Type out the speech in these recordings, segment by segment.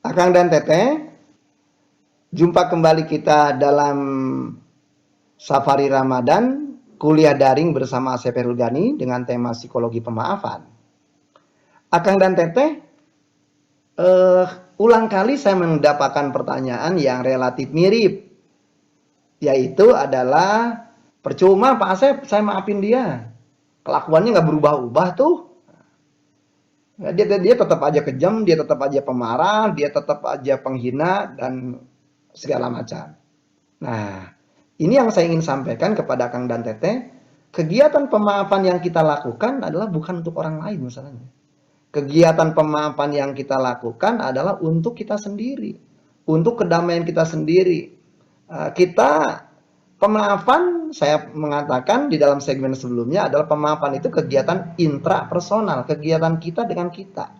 Akang dan Teteh, jumpa kembali kita dalam Safari Ramadan, kuliah daring bersama Asep Herulgani dengan tema psikologi pemaafan. Akang dan Teteh, ulang kali saya mendapatkan pertanyaan yang relatif mirip, yaitu adalah percuma Pak Asep, saya maafin dia, kelakuannya nggak berubah-ubah tuh. Dia tetap aja kejam, dia tetap aja pemarah, dia tetap aja penghina dan segala macam. Nah, ini yang saya ingin sampaikan kepada Kang dan Teteh, kegiatan pemaafan yang kita lakukan adalah bukan untuk orang lain masalahnya. Kegiatan pemaafan yang kita lakukan adalah untuk kita sendiri, untuk kedamaian kita sendiri. Kita pemaafan, saya mengatakan di dalam segmen sebelumnya adalah pemaafan itu kegiatan intrapersonal, kegiatan kita dengan kita.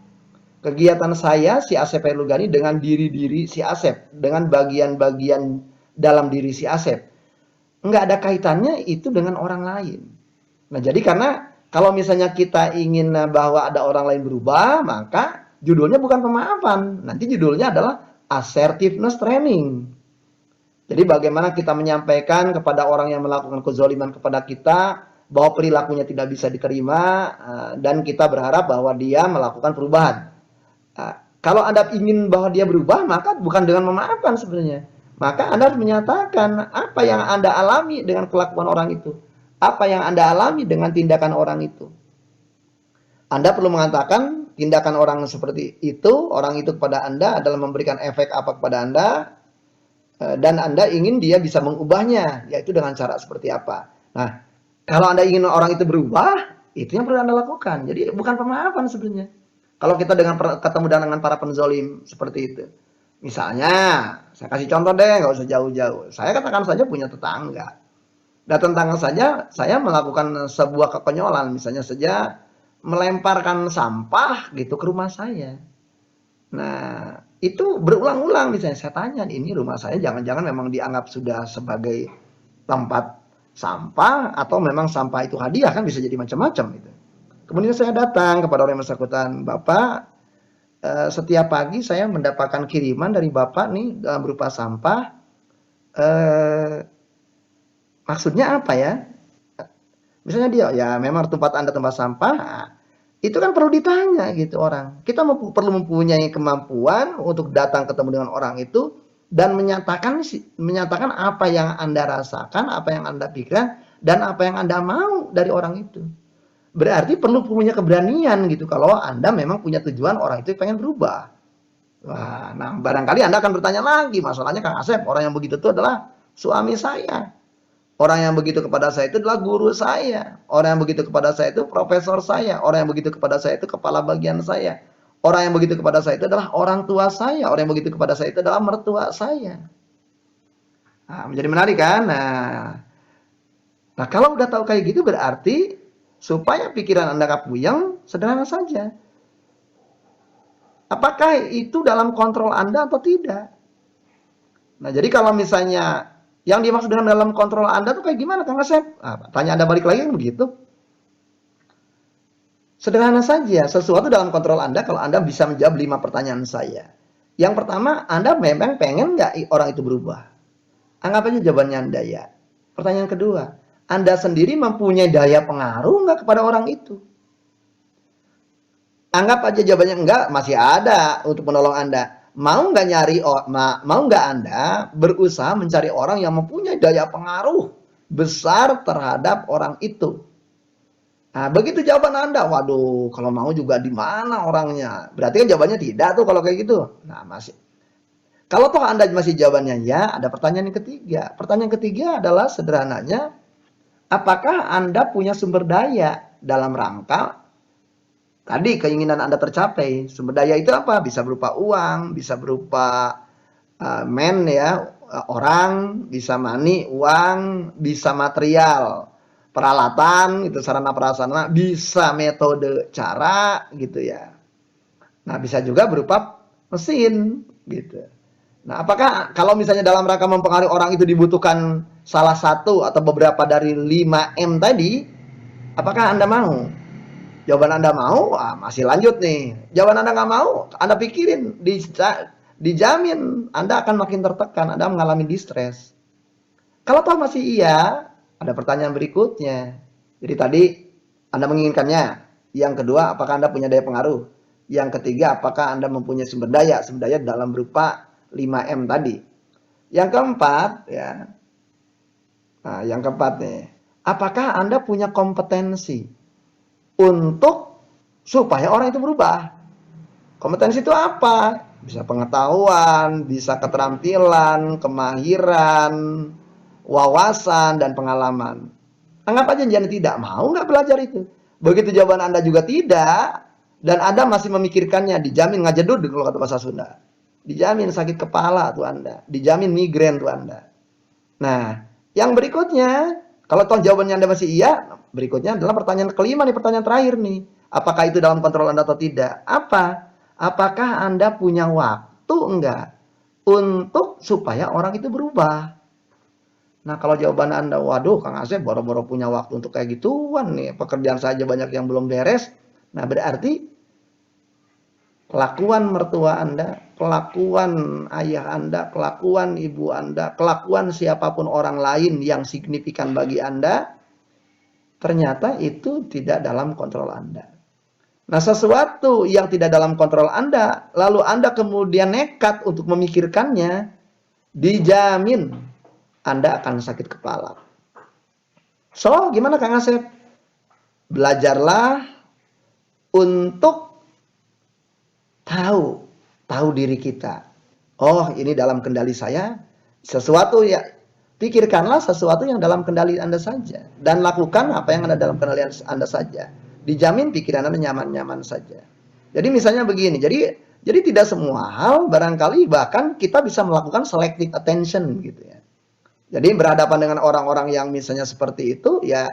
Kegiatan saya si Asep Herlugani dengan diri si Asep, dengan bagian-bagian dalam diri si Asep. Nggak ada kaitannya itu dengan orang lain. Nah, jadi karena kalau misalnya kita ingin bahwa ada orang lain berubah, maka judulnya bukan pemaafan. Nanti judulnya adalah assertiveness training. Jadi bagaimana kita menyampaikan kepada orang yang melakukan kezaliman kepada kita bahwa perilakunya tidak bisa diterima dan kita berharap bahwa dia melakukan perubahan. Kalau Anda ingin bahwa dia berubah, maka bukan dengan memaafkan sebenarnya. Maka Anda harus menyatakan apa yang Anda alami dengan kelakuan orang itu. Apa yang Anda alami dengan tindakan orang itu. Anda perlu mengatakan tindakan orang seperti itu, orang itu kepada Anda adalah memberikan efek apa kepada Anda, dan Anda ingin dia bisa mengubahnya, yaitu dengan cara seperti apa. Nah, kalau Anda ingin orang itu berubah, itu yang perlu Anda lakukan. Jadi bukan pemaafan sebenarnya. Kalau kita ketemu dengan para penzolim seperti itu. Misalnya, saya kasih contoh deh, nggak usah jauh-jauh. Saya katakan saja punya tetangga. Dan tetangga saja, saya melakukan sebuah kekonyolan. Misalnya saja, melemparkan sampah gitu ke rumah saya. Nah, itu berulang-ulang misalnya saya tanya, ini rumah saya jangan-jangan memang dianggap sudah sebagai tempat sampah atau memang sampah itu hadiah, kan bisa jadi macam-macam gitu. Kemudian saya datang kepada orang yang bersangkutan, Bapak, setiap pagi saya mendapatkan kiriman dari Bapak nih berupa sampah. Maksudnya apa ya? Misalnya dia, ya memang tempat Anda tempat sampah, itu kan perlu ditanya gitu orang. Kita perlu mempunyai kemampuan untuk datang ketemu dengan orang itu dan menyatakan apa yang Anda rasakan, apa yang Anda pikirkan, dan apa yang Anda mau dari orang itu. Berarti perlu punya keberanian gitu kalau Anda memang punya tujuan orang itu pengen berubah. Wah, nah barangkali Anda akan bertanya lagi, masalahnya Kang Asep, orang yang begitu itu adalah suami saya. Orang yang begitu kepada saya itu adalah guru saya. Orang yang begitu kepada saya itu profesor saya. Orang yang begitu kepada saya itu kepala bagian saya. Orang yang begitu kepada saya itu adalah orang tua saya. Orang yang begitu kepada saya itu adalah mertua saya. Nah, menjadi menarik kan? Nah, kalau udah tahu kayak gitu berarti supaya pikiran Anda gak puyeng, sederhana saja. Apakah itu dalam kontrol Anda atau tidak? Nah, jadi kalau misalnya yang dimaksud dengan dalam kontrol Anda tuh kayak gimana, Kang Asep? Tanya Anda balik lagi kan begitu. Sederhana saja, sesuatu dalam kontrol Anda kalau Anda bisa menjawab 5 pertanyaan saya. Yang pertama, Anda memang pengen nggak orang itu berubah? Anggap aja jawabannya Anda ya. Pertanyaan kedua, Anda sendiri mempunyai daya pengaruh nggak kepada orang itu? Anggap aja jawabannya enggak, masih ada untuk menolong Anda. Mau nggak Anda berusaha mencari orang yang mempunyai daya pengaruh besar terhadap orang itu? Nah, begitu jawaban Anda, waduh, kalau mau juga di mana orangnya? Berarti kan jawabannya tidak tuh kalau kayak gitu. Nah, masih. Kalau toh Anda masih jawabannya ya, ada pertanyaan yang ketiga. Pertanyaan ketiga adalah sederhananya, apakah Anda punya sumber daya dalam rangka tadi keinginan Anda tercapai? Sumber daya itu apa? Bisa berupa uang, bisa berupa orang, bisa money, uang, bisa material, peralatan, itu sarana prasarana, bisa metode cara gitu ya. Nah, bisa juga berupa mesin gitu. Nah, apakah kalau misalnya dalam rangka mempengaruhi orang itu dibutuhkan salah satu atau beberapa dari 5M tadi, apakah Anda mau? Jawaban Anda mau, masih lanjut nih. Jawaban Anda nggak mau, Anda pikirin dijamin Anda akan makin tertekan, Anda mengalami distress. Kalau toh masih iya, ada pertanyaan berikutnya. Jadi tadi Anda menginginkannya. Yang kedua, apakah Anda punya daya pengaruh? Yang ketiga, apakah Anda mempunyai sumber daya? Sumber daya dalam berupa 5M tadi. Yang keempat, ya. Nah, yang keempat nih, apakah Anda punya kompetensi untuk supaya orang itu berubah? Kompetensi itu apa? Bisa pengetahuan, bisa keterampilan, kemahiran, wawasan, dan pengalaman. Anggap aja jangan tidak mau nggak belajar itu. Begitu jawaban Anda juga tidak, dan Anda masih memikirkannya, dijamin ngajedud kalau kata bahasa Sunda. Dijamin sakit kepala tuh Anda, dijamin migrain tuh Anda. Nah, yang berikutnya, kalau toh jawabannya Anda masih iya, berikutnya adalah pertanyaan kelima nih, pertanyaan terakhir nih. Apakah itu dalam kontrol Anda atau tidak? Apa? Apakah Anda punya waktu enggak untuk supaya orang itu berubah? Nah, kalau jawaban Anda, waduh Kang Asep boro-boro punya waktu untuk kayak gituan nih, pekerjaan saja banyak yang belum beres. Nah, berarti kelakuan mertua Anda, kelakuan ayah Anda, kelakuan ibu Anda, kelakuan siapapun orang lain yang signifikan bagi Anda, ternyata itu tidak dalam kontrol Anda. Nah, sesuatu yang tidak dalam kontrol Anda, lalu Anda kemudian nekat untuk memikirkannya, dijamin Anda akan sakit kepala. So, gimana Kang Asep? Belajarlah untuk tahu diri kita. Oh, ini dalam kendali saya. Sesuatu ya, pikirkanlah sesuatu yang dalam kendali Anda saja dan lakukan apa yang ada dalam kendali Anda saja. Dijamin pikiran Anda nyaman-nyaman saja. Jadi misalnya begini, jadi tidak semua hal barangkali bahkan kita bisa melakukan selective attention gitu ya. Jadi berhadapan dengan orang-orang yang misalnya seperti itu ya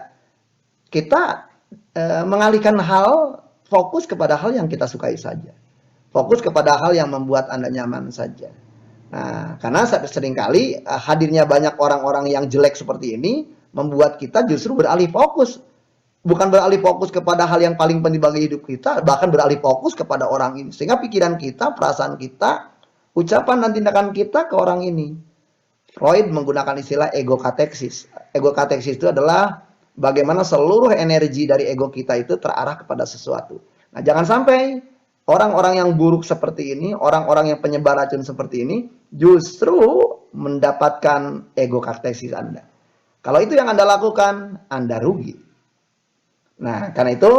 kita mengalihkan hal, fokus kepada hal yang kita sukai saja. Fokus kepada hal yang membuat Anda nyaman saja. Nah, karena seringkali hadirnya banyak orang-orang yang jelek seperti ini membuat kita justru beralih fokus. Bukan beralih fokus kepada hal yang paling penting bagi hidup kita, bahkan beralih fokus kepada orang ini. Sehingga pikiran kita, perasaan kita, ucapan dan tindakan kita ke orang ini. Freud menggunakan istilah egokateksis. Egokateksis itu adalah bagaimana seluruh energi dari ego kita itu terarah kepada sesuatu. Nah, jangan sampai orang-orang yang buruk seperti ini, orang-orang yang penyebar racun seperti ini, justru mendapatkan egokateksis Anda. Kalau itu yang Anda lakukan, Anda rugi. Nah, karena itu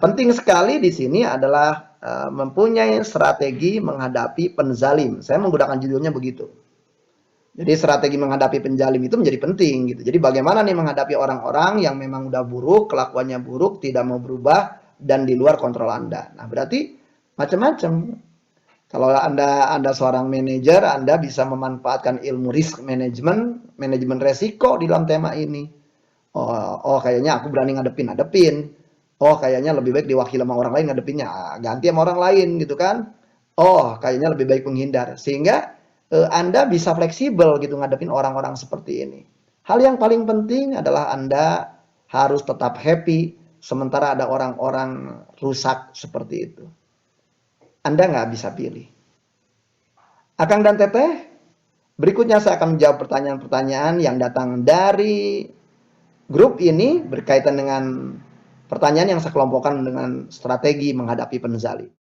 penting sekali di sini adalah mempunyai strategi menghadapi penzalim. Saya menggunakan judulnya begitu. Jadi strategi menghadapi penzalim itu menjadi penting gitu. Jadi bagaimana nih menghadapi orang-orang yang memang udah buruk, kelakuannya buruk, tidak mau berubah dan di luar kontrol Anda. Nah, berarti macam-macam. Kalau Anda seorang manajer, Anda bisa memanfaatkan ilmu risk management, manajemen resiko di dalam tema ini. Oh kayaknya aku berani ngadepin. Oh kayaknya lebih baik diwakili sama orang lain ngadepinnya. Ganti sama orang lain gitu kan. Oh kayaknya lebih baik menghindar. Sehingga Anda bisa fleksibel gitu ngadepin orang-orang seperti ini. Hal yang paling penting adalah Anda harus tetap happy sementara ada orang-orang rusak seperti itu. Anda nggak bisa pilih. Akang dan Teteh, berikutnya saya akan menjawab pertanyaan-pertanyaan yang datang dari grup ini berkaitan dengan pertanyaan yang saya kelompokkan dengan strategi menghadapi penzalim.